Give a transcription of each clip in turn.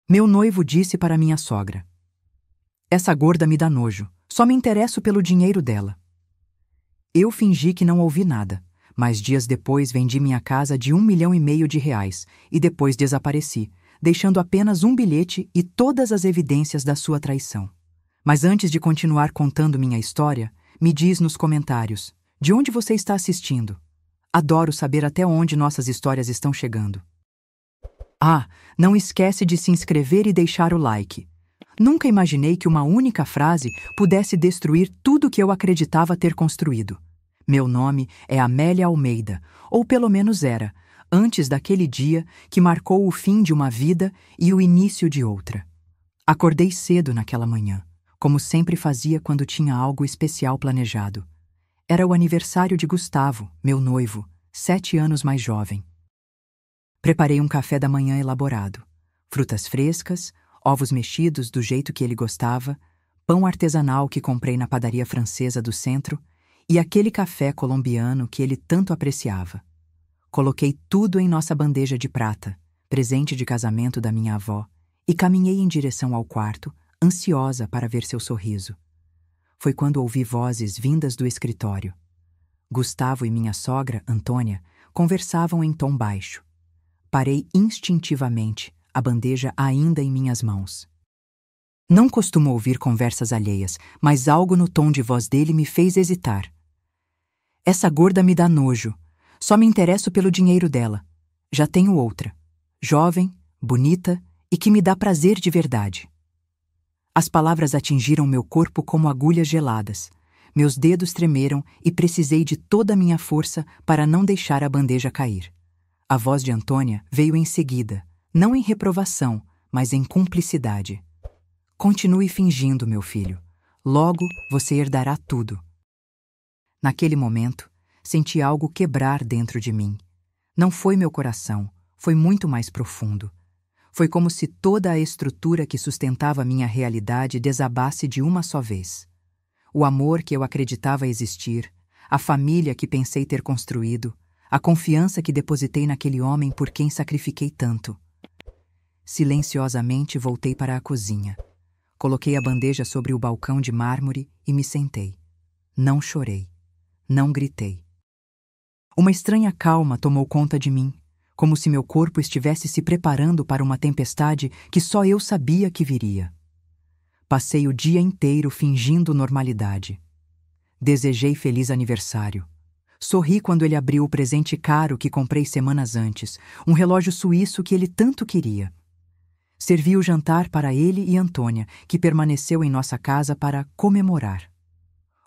Meu noivo disse para minha sogra: "Essa gorda me dá nojo, só me interesso pelo dinheiro dela." Eu fingi que não ouvi nada, mas dias depois vendi minha casa de R$ 1,5 milhão e depois desapareci, deixando apenas um bilhete e todas as evidências da sua traição. Mas antes de continuar contando minha história, me diz nos comentários: de onde você está assistindo? Adoro saber até onde nossas histórias estão chegando. Ah, não esquece de se inscrever e deixar o like. Nunca imaginei que uma única frase pudesse destruir tudo que eu acreditava ter construído. Meu nome é Amélia Almeida, ou pelo menos era, antes daquele dia que marcou o fim de uma vida e o início de outra. Acordei cedo naquela manhã, como sempre fazia quando tinha algo especial planejado. Era o aniversário de Gustavo, meu noivo, 7 anos mais jovem. Preparei um café da manhã elaborado. Frutas frescas, ovos mexidos do jeito que ele gostava, pão artesanal que comprei na padaria francesa do centro e aquele café colombiano que ele tanto apreciava. Coloquei tudo em nossa bandeja de prata, presente de casamento da minha avó, e caminhei em direção ao quarto, ansiosa para ver seu sorriso. Foi quando ouvi vozes vindas do escritório. Gustavo e minha sogra, Antônia, conversavam em tom baixo. Parei instintivamente, a bandeja ainda em minhas mãos. Não costumo ouvir conversas alheias, mas algo no tom de voz dele me fez hesitar. Essa gorda me dá nojo. Só me interesso pelo dinheiro dela. Já tenho outra. Jovem, bonita e que me dá prazer de verdade. As palavras atingiram meu corpo como agulhas geladas. Meus dedos tremeram e precisei de toda a minha força para não deixar a bandeja cair. A voz de Antônia veio em seguida, não em reprovação, mas em cumplicidade. Continue fingindo, meu filho. Logo você herdará tudo. Naquele momento, senti algo quebrar dentro de mim. Não foi meu coração, foi muito mais profundo. Foi como se toda a estrutura que sustentava minha realidade desabasse de uma só vez. O amor que eu acreditava existir, a família que pensei ter construído, a confiança que depositei naquele homem por quem sacrifiquei tanto. Silenciosamente voltei para a cozinha. Coloquei a bandeja sobre o balcão de mármore e me sentei. Não chorei. Não gritei. Uma estranha calma tomou conta de mim, como se meu corpo estivesse se preparando para uma tempestade que só eu sabia que viria. Passei o dia inteiro fingindo normalidade. Desejei feliz aniversário. Sorri quando ele abriu o presente caro que comprei semanas antes, um relógio suíço que ele tanto queria. Servi o jantar para ele e Antônia, que permaneceu em nossa casa para comemorar.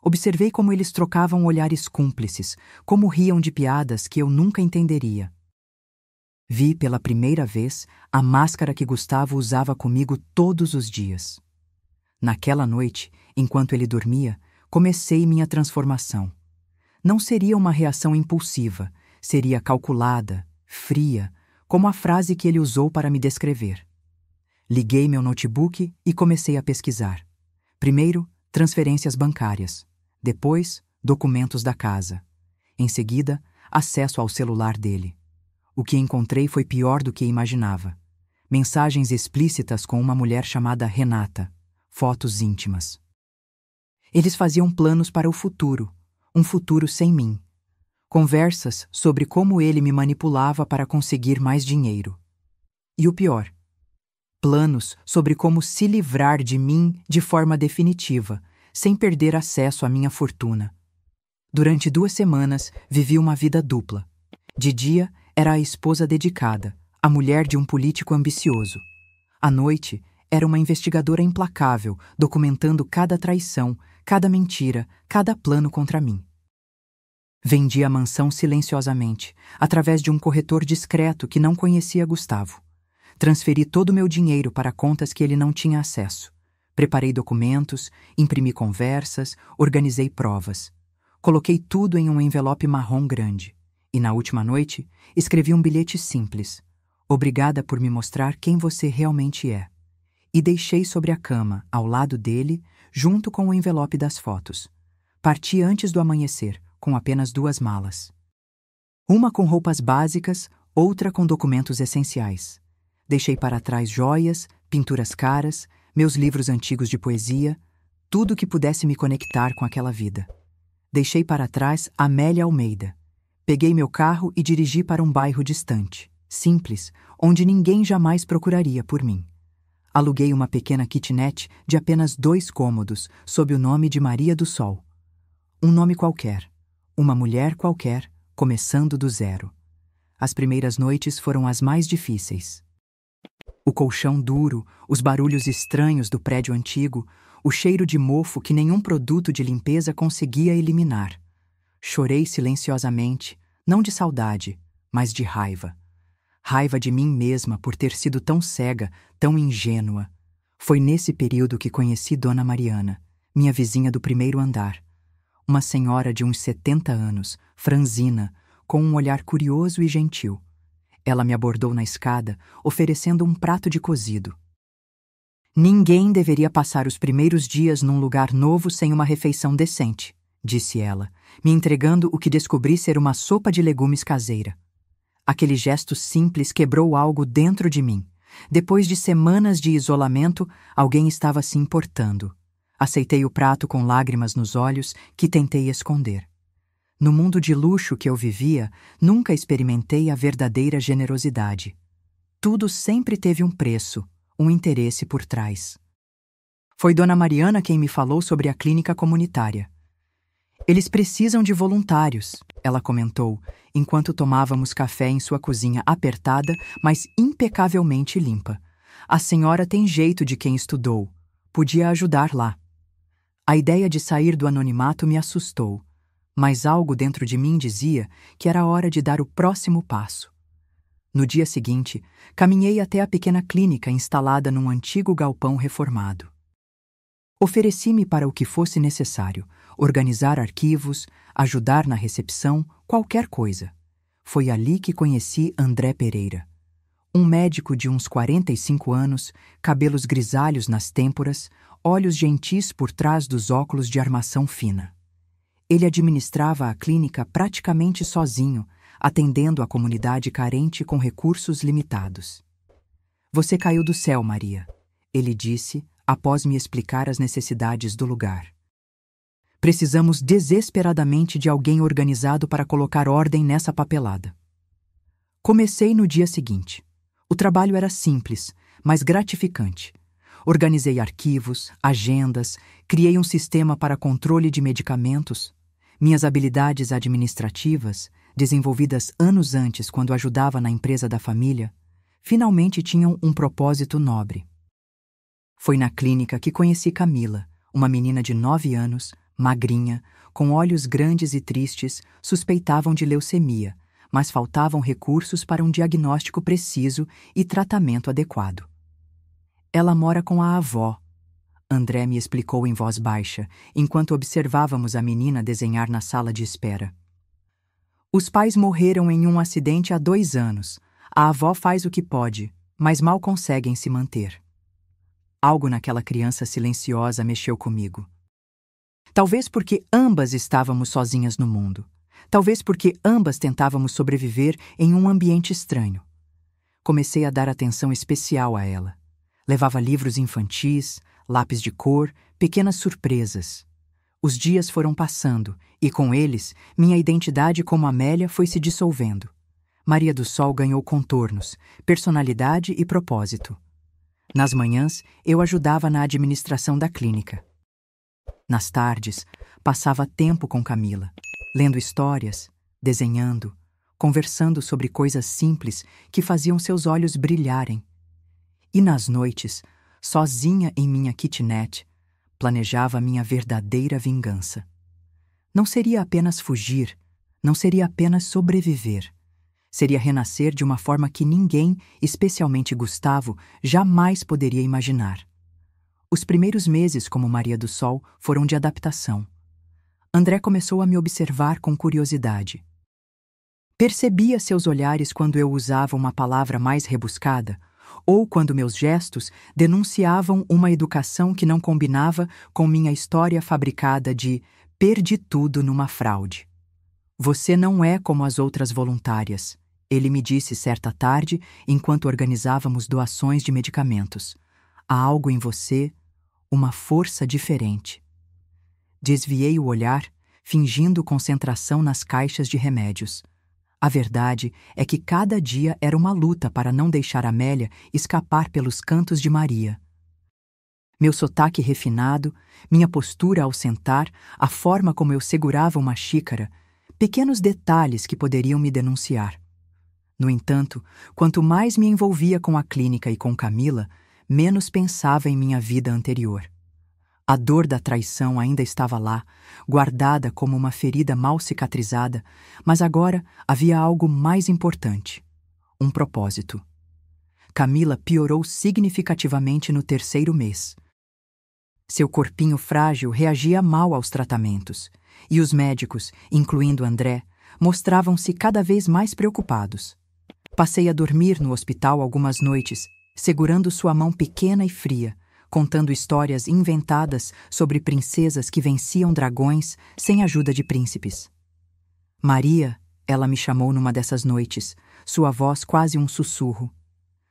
Observei como eles trocavam olhares cúmplices, como riam de piadas que eu nunca entenderia. Vi pela primeira vez a máscara que Gustavo usava comigo todos os dias. Naquela noite, enquanto ele dormia, comecei minha transformação. Não seria uma reação impulsiva, seria calculada, fria, como a frase que ele usou para me descrever. Liguei meu notebook e comecei a pesquisar. Primeiro, transferências bancárias. Depois, documentos da casa. Em seguida, acesso ao celular dele. O que encontrei foi pior do que imaginava. Mensagens explícitas com uma mulher chamada Renata. Fotos íntimas. Eles faziam planos para o futuro, um futuro sem mim. Conversas sobre como ele me manipulava para conseguir mais dinheiro. E o pior, planos sobre como se livrar de mim de forma definitiva, sem perder acesso à minha fortuna. Durante 2 semanas, vivi uma vida dupla. De dia, era a esposa dedicada, a mulher de um político ambicioso. À noite, era uma investigadora implacável, documentando cada traição, cada mentira, cada plano contra mim. Vendi a mansão silenciosamente, através de um corretor discreto que não conhecia Gustavo. Transferi todo o meu dinheiro para contas que ele não tinha acesso. Preparei documentos, imprimi conversas, organizei provas. Coloquei tudo em um envelope marrom grande. E na última noite, escrevi um bilhete simples. Obrigada por me mostrar quem você realmente é. E deixei sobre a cama, ao lado dele, junto com o envelope das fotos. Parti antes do amanhecer, com apenas 2 malas. Uma com roupas básicas, outra com documentos essenciais. Deixei para trás joias, pinturas caras, meus livros antigos de poesia, tudo que pudesse me conectar com aquela vida. Deixei para trás Amélia Almeida. Peguei meu carro e dirigi para um bairro distante, simples, onde ninguém jamais procuraria por mim. Aluguei uma pequena kitnet de apenas 2 cômodos, sob o nome de Maria do Sol. Um nome qualquer, uma mulher qualquer, começando do zero. As primeiras noites foram as mais difíceis. O colchão duro, os barulhos estranhos do prédio antigo, o cheiro de mofo que nenhum produto de limpeza conseguia eliminar. Chorei silenciosamente, não de saudade, mas de raiva. Raiva de mim mesma por ter sido tão cega, tão ingênua. Foi nesse período que conheci Dona Mariana, minha vizinha do primeiro andar. Uma senhora de uns 70 anos, franzina, com um olhar curioso e gentil. Ela me abordou na escada, oferecendo um prato de cozido. Ninguém deveria passar os primeiros dias num lugar novo sem uma refeição decente, disse ela, me entregando o que descobri ser uma sopa de legumes caseira. Aquele gesto simples quebrou algo dentro de mim. Depois de semanas de isolamento, alguém estava se importando. Aceitei o prato com lágrimas nos olhos que tentei esconder. No mundo de luxo que eu vivia, nunca experimentei a verdadeira generosidade. Tudo sempre teve um preço, um interesse por trás. Foi Dona Mariana quem me falou sobre a clínica comunitária. Eles precisam de voluntários, ela comentou, enquanto tomávamos café em sua cozinha apertada, mas impecavelmente limpa. A senhora tem jeito de quem estudou. Podia ajudar lá. A ideia de sair do anonimato me assustou, mas algo dentro de mim dizia que era hora de dar o próximo passo. No dia seguinte, caminhei até a pequena clínica instalada num antigo galpão reformado. Ofereci-me para o que fosse necessário, organizar arquivos, ajudar na recepção, qualquer coisa. Foi ali que conheci André Pereira. Um médico de uns 45 anos, cabelos grisalhos nas têmporas, olhos gentis por trás dos óculos de armação fina. Ele administrava a clínica praticamente sozinho, atendendo a comunidade carente com recursos limitados. Você caiu do céu, Maria, ele disse, após me explicar as necessidades do lugar. Precisamos desesperadamente de alguém organizado para colocar ordem nessa papelada. Comecei no dia seguinte. O trabalho era simples, mas gratificante. Organizei arquivos, agendas, criei um sistema para controle de medicamentos. Minhas habilidades administrativas, desenvolvidas anos antes quando ajudava na empresa da família, finalmente tinham um propósito nobre. Foi na clínica que conheci Camila, uma menina de 9 anos, magrinha, com olhos grandes e tristes, suspeitavam de leucemia, mas faltavam recursos para um diagnóstico preciso e tratamento adequado. Ela mora com a avó, André me explicou em voz baixa, enquanto observávamos a menina desenhar na sala de espera. Os pais morreram em um acidente há 2 anos. A avó faz o que pode, mas mal conseguem se manter. Algo naquela criança silenciosa mexeu comigo. Talvez porque ambas estávamos sozinhas no mundo. Talvez porque ambas tentávamos sobreviver em um ambiente estranho. Comecei a dar atenção especial a ela. Levava livros infantis, lápis de cor, pequenas surpresas. Os dias foram passando e, com eles, minha identidade como Amélia foi se dissolvendo. Maria do Sol ganhou contornos, personalidade e propósito. Nas manhãs, eu ajudava na administração da clínica. Nas tardes, passava tempo com Camila, lendo histórias, desenhando, conversando sobre coisas simples que faziam seus olhos brilharem. E nas noites, sozinha em minha kitnet, planejava minha verdadeira vingança. Não seria apenas fugir, não seria apenas sobreviver. Seria renascer de uma forma que ninguém, especialmente Gustavo, jamais poderia imaginar. Os primeiros meses como Maria do Sol foram de adaptação. André começou a me observar com curiosidade. Percebia seus olhares quando eu usava uma palavra mais rebuscada, ou quando meus gestos denunciavam uma educação que não combinava com minha história fabricada de perdi tudo numa fraude. Você não é como as outras voluntárias, ele me disse certa tarde enquanto organizávamos doações de medicamentos. Há algo em você, uma força diferente. Desviei o olhar, fingindo concentração nas caixas de remédios. A verdade é que cada dia era uma luta para não deixar Amélia escapar pelos cantos de Maria. Meu sotaque refinado, minha postura ao sentar, a forma como eu segurava uma xícara, pequenos detalhes que poderiam me denunciar. No entanto, quanto mais me envolvia com a clínica e com Camila, menos pensava em minha vida anterior. A dor da traição ainda estava lá, guardada como uma ferida mal cicatrizada, mas agora havia algo mais importante: um propósito. Camila piorou significativamente no 3º mês. Seu corpinho frágil reagia mal aos tratamentos, e os médicos, incluindo André, mostravam-se cada vez mais preocupados. Passei a dormir no hospital algumas noites, segurando sua mão pequena e fria, contando histórias inventadas sobre princesas que venciam dragões sem ajuda de príncipes. Maria, ela me chamou numa dessas noites, sua voz quase um sussurro.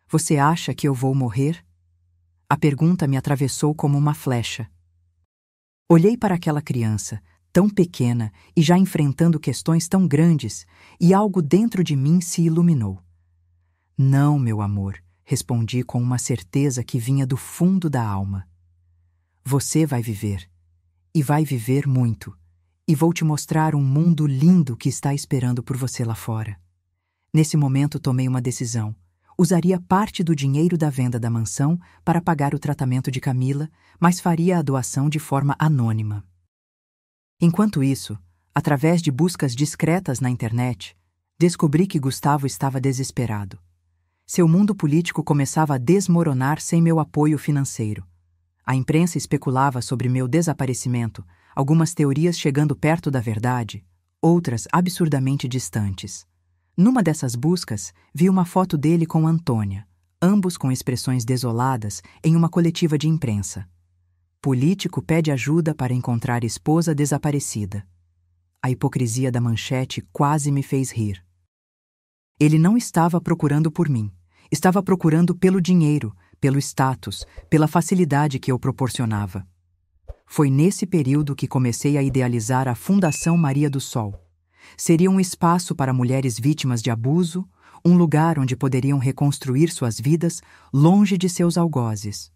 Você acha que eu vou morrer? A pergunta me atravessou como uma flecha. Olhei para aquela criança, tão pequena e já enfrentando questões tão grandes, e algo dentro de mim se iluminou. Não, meu amor, respondi com uma certeza que vinha do fundo da alma. Você vai viver, e vai viver muito, e vou te mostrar um mundo lindo que está esperando por você lá fora. Nesse momento tomei uma decisão. Usaria parte do dinheiro da venda da mansão para pagar o tratamento de Camila, mas faria a doação de forma anônima. Enquanto isso, através de buscas discretas na internet, descobri que Gustavo estava desesperado. Seu mundo político começava a desmoronar sem meu apoio financeiro. A imprensa especulava sobre meu desaparecimento, algumas teorias chegando perto da verdade, outras absurdamente distantes. Numa dessas buscas, vi uma foto dele com Antônia, ambos com expressões desoladas, em uma coletiva de imprensa. Político pede ajuda para encontrar esposa desaparecida. A hipocrisia da manchete quase me fez rir. Ele não estava procurando por mim. Estava procurando pelo dinheiro, pelo status, pela facilidade que eu proporcionava. Foi nesse período que comecei a idealizar a Fundação Maria do Sol. Seria um espaço para mulheres vítimas de abuso, um lugar onde poderiam reconstruir suas vidas longe de seus algozes.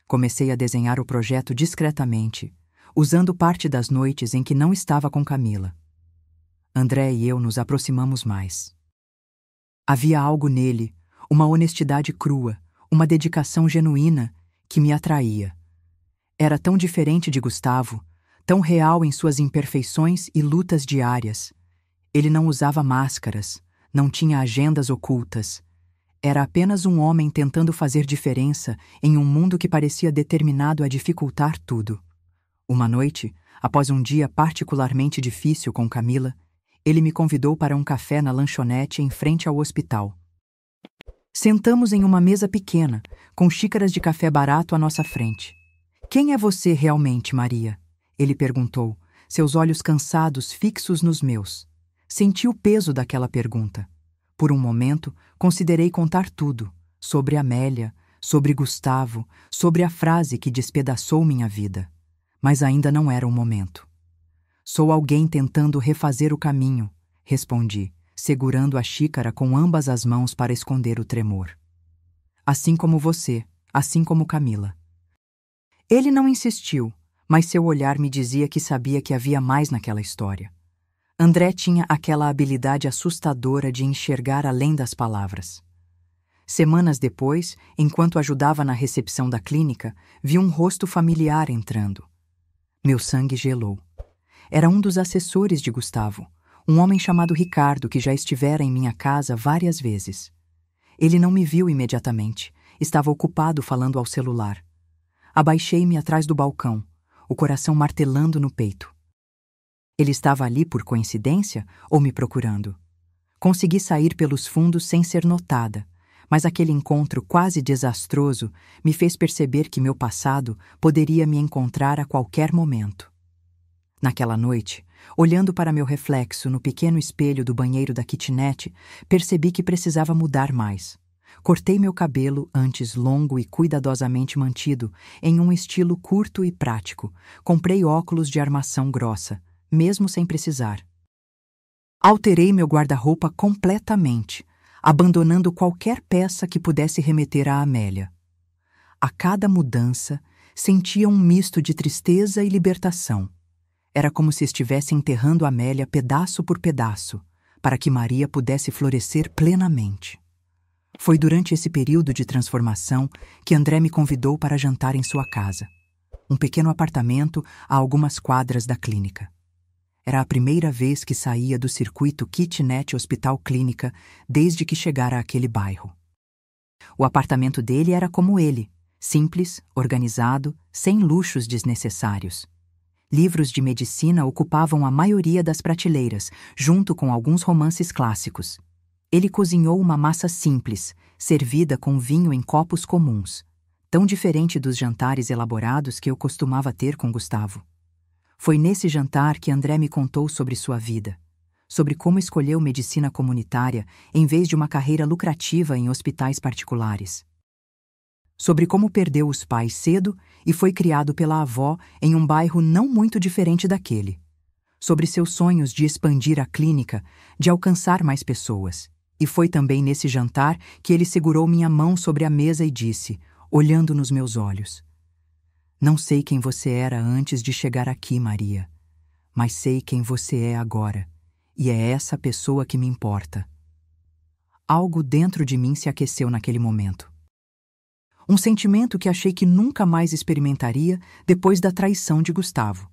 Comecei a desenhar o projeto discretamente, usando parte das noites em que não estava com Camila. André e eu nos aproximamos mais. Havia algo nele, uma honestidade crua, uma dedicação genuína que me atraía. Era tão diferente de Gustavo, tão real em suas imperfeições e lutas diárias. Ele não usava máscaras, não tinha agendas ocultas. Era apenas um homem tentando fazer diferença em um mundo que parecia determinado a dificultar tudo. Uma noite, após um dia particularmente difícil com Camila, ele me convidou para um café na lanchonete em frente ao hospital. Sentamos em uma mesa pequena, com xícaras de café barato à nossa frente. Quem é você realmente, Maria? Ele perguntou, seus olhos cansados fixos nos meus. Senti o peso daquela pergunta. Por um momento, considerei contar tudo, sobre Amélia, sobre Gustavo, sobre a frase que despedaçou minha vida. Mas ainda não era o momento. Sou alguém tentando refazer o caminho, respondi, segurando a xícara com ambas as mãos para esconder o tremor. Assim como você, assim como Camila. Ele não insistiu, mas seu olhar me dizia que sabia que havia mais naquela história. André tinha aquela habilidade assustadora de enxergar além das palavras. Semanas depois, enquanto ajudava na recepção da clínica, vi um rosto familiar entrando. Meu sangue gelou. Era um dos assessores de Gustavo, um homem chamado Ricardo que já estivera em minha casa várias vezes. Ele não me viu imediatamente, estava ocupado falando ao celular. Abaixei-me atrás do balcão, o coração martelando no peito. Ele estava ali por coincidência ou me procurando? Consegui sair pelos fundos sem ser notada, mas aquele encontro quase desastroso me fez perceber que meu passado poderia me encontrar a qualquer momento. Naquela noite, olhando para meu reflexo no pequeno espelho do banheiro da kitnet, percebi que precisava mudar mais. Cortei meu cabelo, antes longo e cuidadosamente mantido, em um estilo curto e prático. Comprei óculos de armação grossa, mesmo sem precisar. Alterei meu guarda-roupa completamente, abandonando qualquer peça que pudesse remeter a Amélia. A cada mudança, sentia um misto de tristeza e libertação. Era como se estivesse enterrando Amélia pedaço por pedaço, para que Maria pudesse florescer plenamente. Foi durante esse período de transformação que André me convidou para jantar em sua casa, um pequeno apartamento a algumas quadras da clínica. Era a primeira vez que saía do circuito kitnet hospital-clínica desde que chegara àquele bairro. O apartamento dele era como ele, simples, organizado, sem luxos desnecessários. Livros de medicina ocupavam a maioria das prateleiras, junto com alguns romances clássicos. Ele cozinhou uma massa simples, servida com vinho em copos comuns, tão diferente dos jantares elaborados que eu costumava ter com Gustavo. Foi nesse jantar que André me contou sobre sua vida, sobre como escolheu medicina comunitária em vez de uma carreira lucrativa em hospitais particulares. Sobre como perdeu os pais cedo e foi criado pela avó em um bairro não muito diferente daquele. Sobre seus sonhos de expandir a clínica, de alcançar mais pessoas. E foi também nesse jantar que ele segurou minha mão sobre a mesa e disse, olhando nos meus olhos: "Não sei quem você era antes de chegar aqui, Maria, mas sei quem você é agora, e é essa pessoa que me importa." Algo dentro de mim se aqueceu naquele momento. Um sentimento que achei que nunca mais experimentaria depois da traição de Gustavo.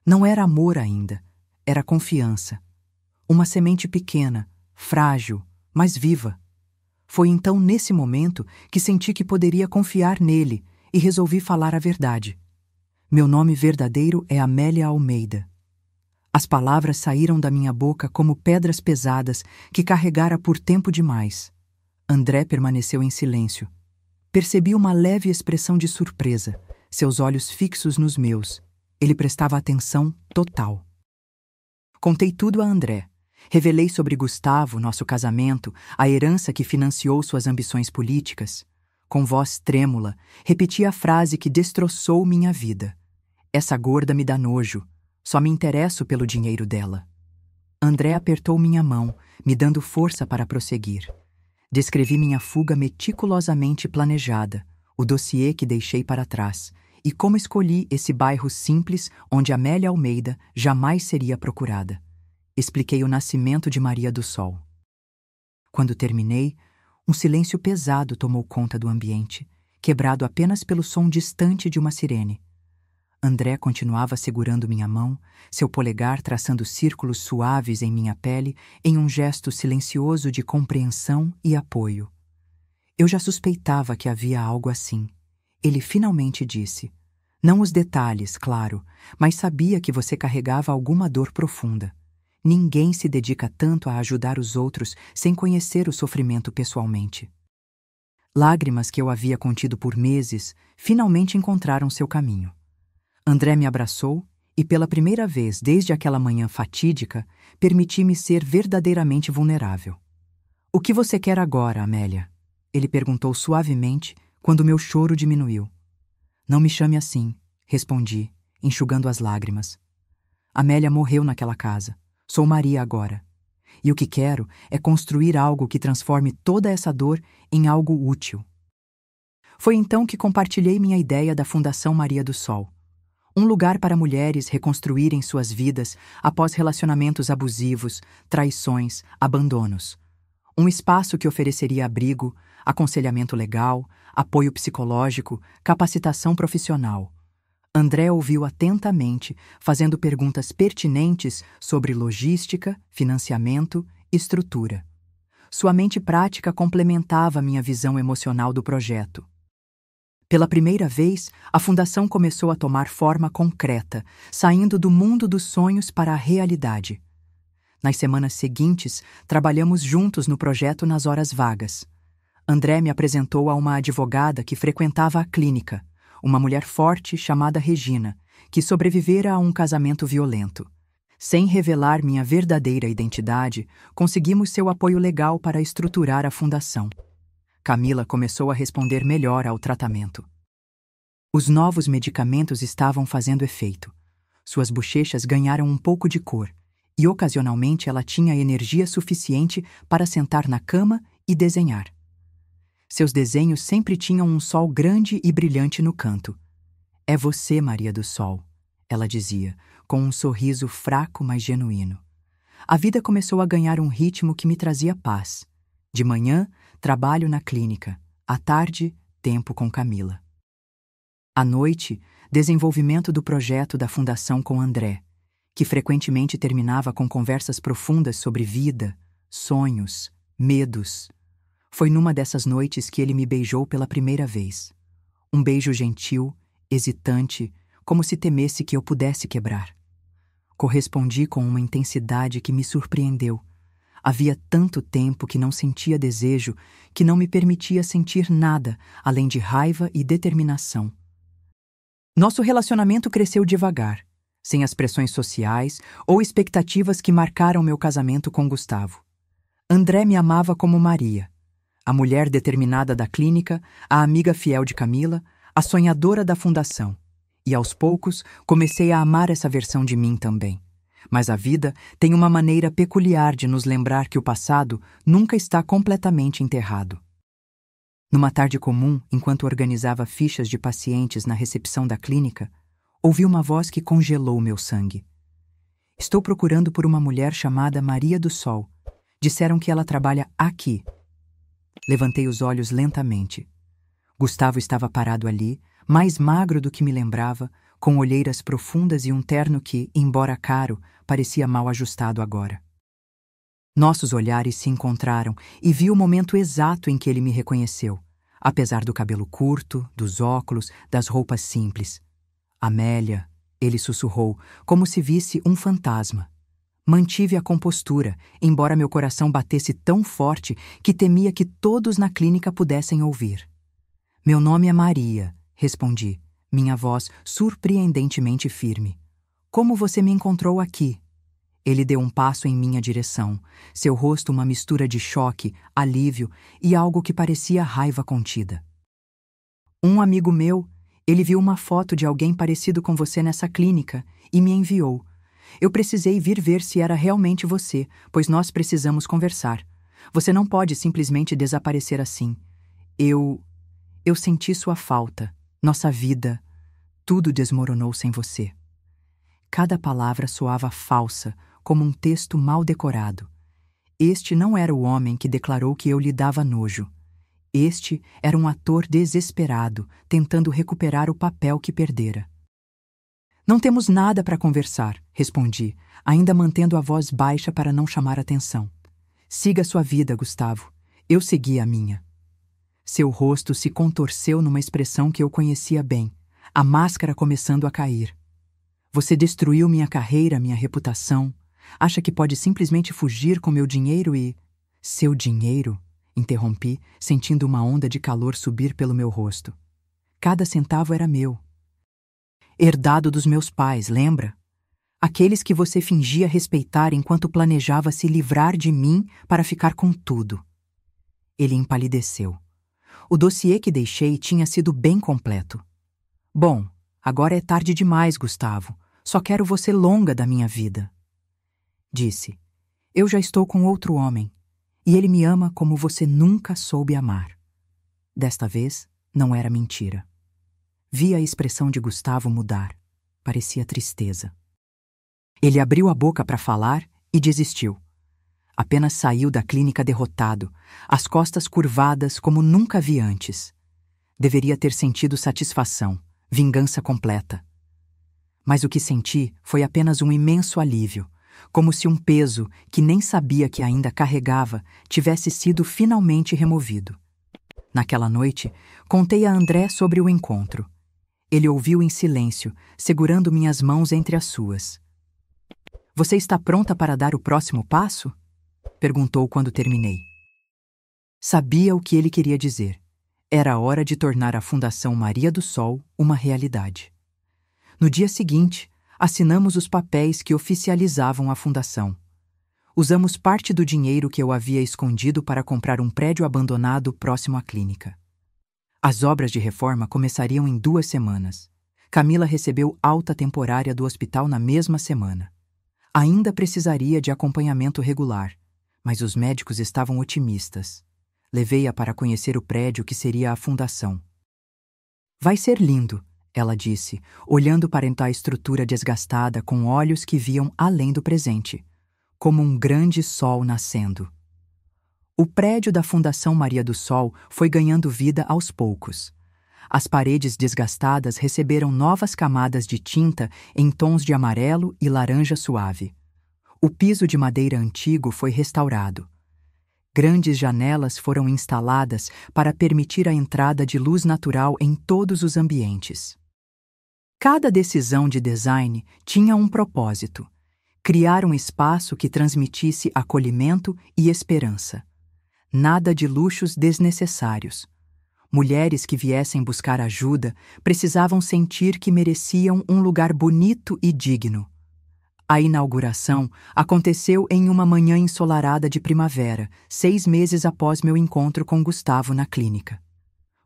Não era amor ainda, era confiança. Uma semente pequena, frágil, mas viva. Foi então nesse momento que senti que poderia confiar nele e resolvi falar a verdade. Meu nome verdadeiro é Amélia Almeida. As palavras saíram da minha boca como pedras pesadas que carregara por tempo demais. André permaneceu em silêncio. Percebi uma leve expressão de surpresa, seus olhos fixos nos meus. Ele prestava atenção total. Contei tudo a André. Revelei sobre Gustavo, nosso casamento, a herança que financiou suas ambições políticas. Com voz trêmula, repeti a frase que destroçou minha vida. Essa gorda me dá nojo. Só me interesso pelo dinheiro dela. André apertou minha mão, me dando força para prosseguir. Descrevi minha fuga meticulosamente planejada, o dossiê que deixei para trás, e como escolhi esse bairro simples onde Amélia Almeida jamais seria procurada. Expliquei o nascimento de Maria do Sol. Quando terminei, um silêncio pesado tomou conta do ambiente, quebrado apenas pelo som distante de uma sirene. André continuava segurando minha mão, seu polegar traçando círculos suaves em minha pele em um gesto silencioso de compreensão e apoio. Eu já suspeitava que havia algo assim. Ele finalmente disse: "Não os detalhes, claro, mas sabia que você carregava alguma dor profunda. Ninguém se dedica tanto a ajudar os outros sem conhecer o sofrimento pessoalmente." Lágrimas que eu havia contido por meses finalmente encontraram seu caminho. André me abraçou e, pela primeira vez desde aquela manhã fatídica, permiti-me ser verdadeiramente vulnerável. "O que você quer agora, Amélia?" Ele perguntou suavemente quando meu choro diminuiu. "Não me chame assim", respondi, enxugando as lágrimas. Amélia morreu naquela casa. Sou Maria agora. E o que quero é construir algo que transforme toda essa dor em algo útil. Foi então que compartilhei minha ideia da Fundação Maria do Sol. Um lugar para mulheres reconstruírem suas vidas após relacionamentos abusivos, traições, abandonos. Um espaço que ofereceria abrigo, aconselhamento legal, apoio psicológico, capacitação profissional. André ouviu atentamente, fazendo perguntas pertinentes sobre logística, financiamento e estrutura. Sua mente prática complementava minha visão emocional do projeto. Pela primeira vez, a fundação começou a tomar forma concreta, saindo do mundo dos sonhos para a realidade. Nas semanas seguintes, trabalhamos juntos no projeto nas horas vagas. André me apresentou a uma advogada que frequentava a clínica, uma mulher forte chamada Regina, que sobrevivera a um casamento violento. Sem revelar minha verdadeira identidade, conseguimos seu apoio legal para estruturar a fundação. Camila começou a responder melhor ao tratamento. Os novos medicamentos estavam fazendo efeito. Suas bochechas ganharam um pouco de cor, e ocasionalmente ela tinha energia suficiente para sentar na cama e desenhar. Seus desenhos sempre tinham um sol grande e brilhante no canto. "É você, Maria do Sol", ela dizia, com um sorriso fraco, mas genuíno. A vida começou a ganhar um ritmo que me trazia paz. De manhã, trabalho na clínica. À tarde, tempo com Camila. À noite, desenvolvimento do projeto da Fundação com André, que frequentemente terminava com conversas profundas sobre vida, sonhos, medos. Foi numa dessas noites que ele me beijou pela primeira vez. Um beijo gentil, hesitante, como se temesse que eu pudesse quebrar. Correspondi com uma intensidade que me surpreendeu. Havia tanto tempo que não sentia desejo, que não me permitia sentir nada além de raiva e determinação. Nosso relacionamento cresceu devagar, sem as pressões sociais ou expectativas que marcaram meu casamento com Gustavo. André me amava como Maria, a mulher determinada da clínica, a amiga fiel de Camila, a sonhadora da fundação. E aos poucos comecei a amar essa versão de mim também. Mas a vida tem uma maneira peculiar de nos lembrar que o passado nunca está completamente enterrado. Numa tarde comum, enquanto organizava fichas de pacientes na recepção da clínica, ouvi uma voz que congelou meu sangue. "Estou procurando por uma mulher chamada Maria do Sol. Disseram que ela trabalha aqui." Levantei os olhos lentamente. Gustavo estava parado ali, mais magro do que me lembrava, com olheiras profundas e um terno que, embora caro, parecia mal ajustado agora. Nossos olhares se encontraram e vi o momento exato em que ele me reconheceu, apesar do cabelo curto, dos óculos, das roupas simples. "Amélia", ele sussurrou, como se visse um fantasma. Mantive a compostura, embora meu coração batesse tão forte que temia que todos na clínica pudessem ouvir. "Meu nome é Maria", respondi, minha voz surpreendentemente firme. "Como você me encontrou aqui?" Ele deu um passo em minha direção, seu rosto uma mistura de choque, alívio e algo que parecia raiva contida. "Um amigo meu, ele viu uma foto de alguém parecido com você nessa clínica e me enviou. Eu precisei vir ver se era realmente você, pois nós precisamos conversar. Você não pode simplesmente desaparecer assim. Eu senti sua falta, nossa vida, tudo desmoronou sem você." Cada palavra soava falsa, como um texto mal decorado. Este não era o homem que declarou que eu lhe dava nojo. Este era um ator desesperado, tentando recuperar o papel que perdera. "Não temos nada para conversar", respondi, ainda mantendo a voz baixa para não chamar atenção. "Siga sua vida, Gustavo. Eu segui a minha." Seu rosto se contorceu numa expressão que eu conhecia bem, a máscara começando a cair. "Você destruiu minha carreira, minha reputação. Acha que pode simplesmente fugir com meu dinheiro e..." "Seu dinheiro?", interrompi, sentindo uma onda de calor subir pelo meu rosto. "Cada centavo era meu. Herdado dos meus pais, lembra? Aqueles que você fingia respeitar enquanto planejava se livrar de mim para ficar com tudo." Ele empalideceu. O dossiê que deixei tinha sido bem completo. "Bom, agora é tarde demais, Gustavo. Só quero você longa da minha vida." Disse, "Eu já estou com outro homem, e ele me ama como você nunca soube amar." Desta vez, não era mentira. Vi a expressão de Gustavo mudar. Parecia tristeza. Ele abriu a boca para falar e desistiu. Apenas saiu da clínica derrotado, as costas curvadas como nunca vi antes. Deveria ter sentido satisfação, vingança completa. Mas o que senti foi apenas um imenso alívio, como se um peso, que nem sabia que ainda carregava, tivesse sido finalmente removido. Naquela noite, contei a André sobre o encontro. Ele ouviu em silêncio, segurando minhas mãos entre as suas. "Você está pronta para dar o próximo passo?" perguntou quando terminei. Sabia o que ele queria dizer. Era hora de tornar a Fundação Maria do Sol uma realidade. No dia seguinte, assinamos os papéis que oficializavam a fundação. Usamos parte do dinheiro que eu havia escondido para comprar um prédio abandonado próximo à clínica. As obras de reforma começariam em 2 semanas. Camila recebeu alta temporária do hospital na mesma semana. Ainda precisaria de acompanhamento regular, mas os médicos estavam otimistas. Levei-a para conhecer o prédio que seria a fundação. Vai ser lindo, ela disse, olhando para a estrutura desgastada com olhos que viam além do presente, como um grande sol nascendo. O prédio da Fundação Maria do Sol foi ganhando vida aos poucos. As paredes desgastadas receberam novas camadas de tinta em tons de amarelo e laranja suave. O piso de madeira antigo foi restaurado. Grandes janelas foram instaladas para permitir a entrada de luz natural em todos os ambientes. Cada decisão de design tinha um propósito: criar um espaço que transmitisse acolhimento e esperança. Nada de luxos desnecessários. Mulheres que viessem buscar ajuda precisavam sentir que mereciam um lugar bonito e digno. A inauguração aconteceu em uma manhã ensolarada de primavera, 6 meses após meu encontro com Gustavo na clínica.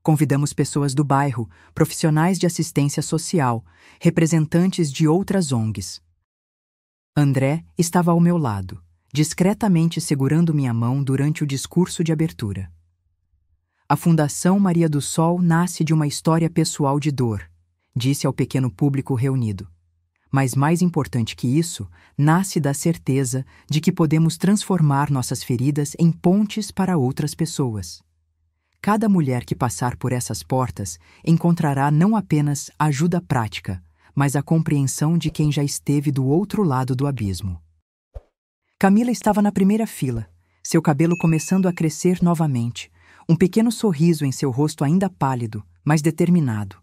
Convidamos pessoas do bairro, profissionais de assistência social, representantes de outras ONGs. André estava ao meu lado, discretamente segurando minha mão durante o discurso de abertura. A Fundação Maria do Sol nasce de uma história pessoal de dor, disse ao pequeno público reunido. Mas mais importante que isso, nasce da certeza de que podemos transformar nossas feridas em pontes para outras pessoas. Cada mulher que passar por essas portas encontrará não apenas ajuda prática, mas a compreensão de quem já esteve do outro lado do abismo. Camila estava na primeira fila, seu cabelo começando a crescer novamente, um pequeno sorriso em seu rosto ainda pálido, mas determinado.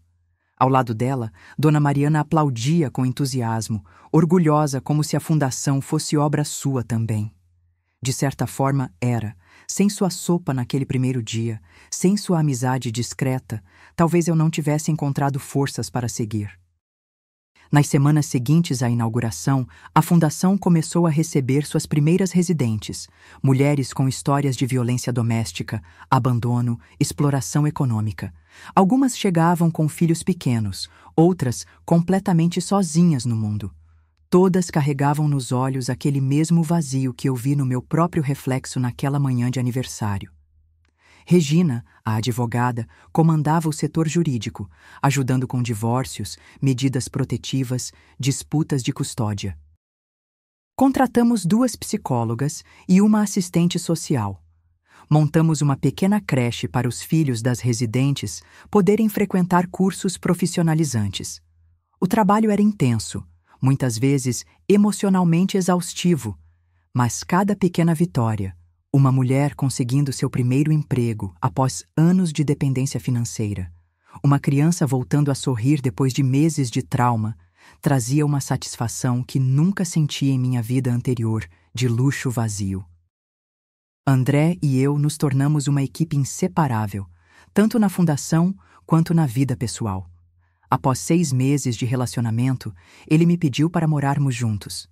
Ao lado dela, Dona Mariana aplaudia com entusiasmo, orgulhosa como se a fundação fosse obra sua também. De certa forma, era. Sem sua sopa naquele primeiro dia, sem sua amizade discreta, talvez eu não tivesse encontrado forças para seguir. Nas semanas seguintes à inauguração, a fundação começou a receber suas primeiras residentes, mulheres com histórias de violência doméstica, abandono, exploração econômica. Algumas chegavam com filhos pequenos, outras completamente sozinhas no mundo. Todas carregavam nos olhos aquele mesmo vazio que eu vi no meu próprio reflexo naquela manhã de aniversário. Regina, a advogada, comandava o setor jurídico, ajudando com divórcios, medidas protetivas, disputas de custódia. Contratamos 2 psicólogas e uma assistente social. Montamos uma pequena creche para os filhos das residentes poderem frequentar cursos profissionalizantes. O trabalho era intenso, muitas vezes emocionalmente exaustivo, mas cada pequena vitória, uma mulher conseguindo seu primeiro emprego após anos de dependência financeira, uma criança voltando a sorrir depois de meses de trauma, trazia uma satisfação que nunca senti em minha vida anterior, de luxo vazio. André e eu nos tornamos uma equipe inseparável, tanto na fundação quanto na vida pessoal. Após 6 meses de relacionamento, ele me pediu para morarmos juntos.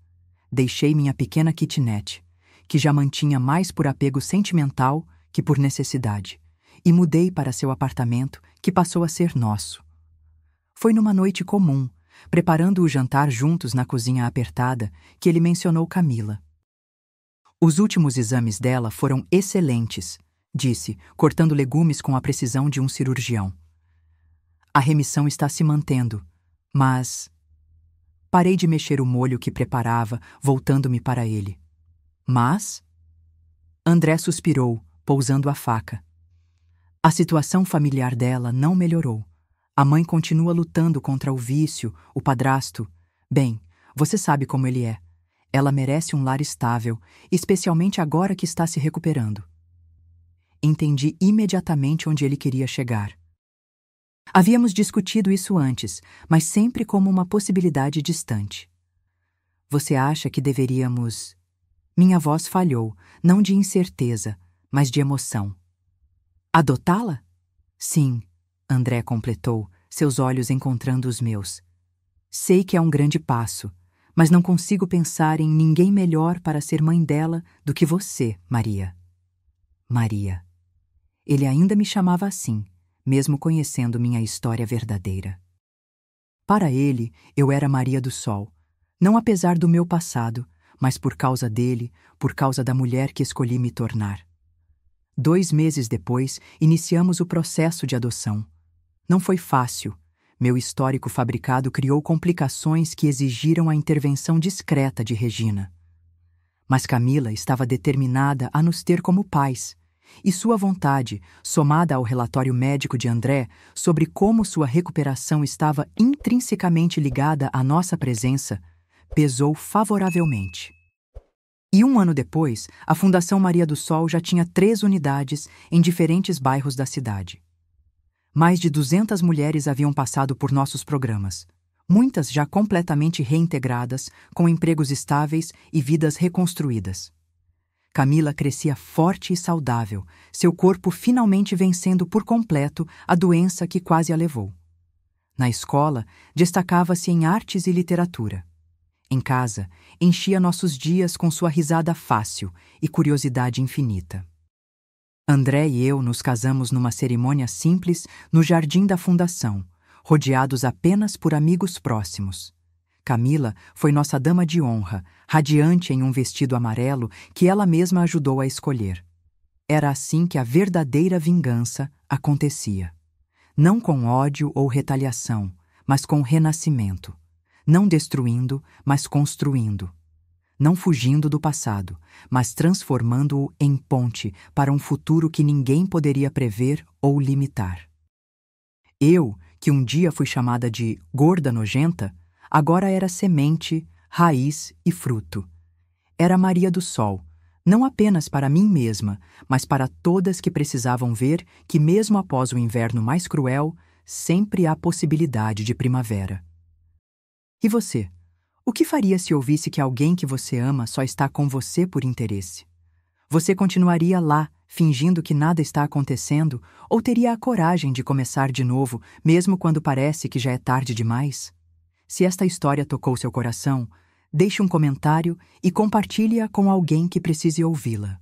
Deixei minha pequena kitnet, que já mantinha mais por apego sentimental que por necessidade, e mudei para seu apartamento, que passou a ser nosso. Foi numa noite comum, preparando o jantar juntos na cozinha apertada, que ele mencionou Camila. Os últimos exames dela foram excelentes, disse, cortando legumes com a precisão de um cirurgião. A remissão está se mantendo, mas... Parei de mexer o molho que preparava, voltando-me para ele. Mas... André suspirou, pousando a faca. A situação familiar dela não melhorou. A mãe continua lutando contra o vício, o padrasto. Bem, você sabe como ele é. Ela merece um lar estável, especialmente agora que está se recuperando. Entendi imediatamente onde ele queria chegar. Havíamos discutido isso antes, mas sempre como uma possibilidade distante. Você acha que deveríamos... Minha voz falhou, não de incerteza, mas de emoção. Adotá-la? Sim, André completou, seus olhos encontrando os meus. Sei que é um grande passo, Mas não consigo pensar em ninguém melhor para ser mãe dela do que você, Maria. Maria. Ele ainda me chamava assim, mesmo conhecendo minha história verdadeira. Para ele, eu era Maria do Sol, não apesar do meu passado, mas por causa dele, por causa da mulher que escolhi me tornar. 2 meses depois, iniciamos o processo de adoção. Não foi fácil. Meu histórico fabricado criou complicações que exigiram a intervenção discreta de Regina. Mas Camila estava determinada a nos ter como pais, e sua vontade, somada ao relatório médico de André sobre como sua recuperação estava intrinsecamente ligada à nossa presença, pesou favoravelmente. E 1 ano depois, a Fundação Maria do Sol já tinha 3 unidades em diferentes bairros da cidade. Mais de 200 mulheres haviam passado por nossos programas, muitas já completamente reintegradas, com empregos estáveis e vidas reconstruídas. Camila crescia forte e saudável, seu corpo finalmente vencendo por completo a doença que quase a levou. Na escola, destacava-se em artes e literatura. Em casa, enchia nossos dias com sua risada fácil e curiosidade infinita. André e eu nos casamos numa cerimônia simples no jardim da fundação, rodeados apenas por amigos próximos. Camila foi nossa dama de honra, radiante em um vestido amarelo que ela mesma ajudou a escolher. Era assim que a verdadeira vingança acontecia. Não com ódio ou retaliação, mas com renascimento. Não destruindo, mas construindo. Não fugindo do passado, mas transformando-o em ponte para um futuro que ninguém poderia prever ou limitar. Eu, que um dia fui chamada de gorda nojenta, agora era semente, raiz e fruto. Era Maria do Sol, não apenas para mim mesma, mas para todas que precisavam ver que, mesmo após o inverno mais cruel, sempre há possibilidade de primavera. E você? O que faria se ouvisse que alguém que você ama só está com você por interesse? Você continuaria lá, fingindo que nada está acontecendo, ou teria a coragem de começar de novo, mesmo quando parece que já é tarde demais? Se esta história tocou seu coração, deixe um comentário e compartilhe-a com alguém que precise ouvi-la.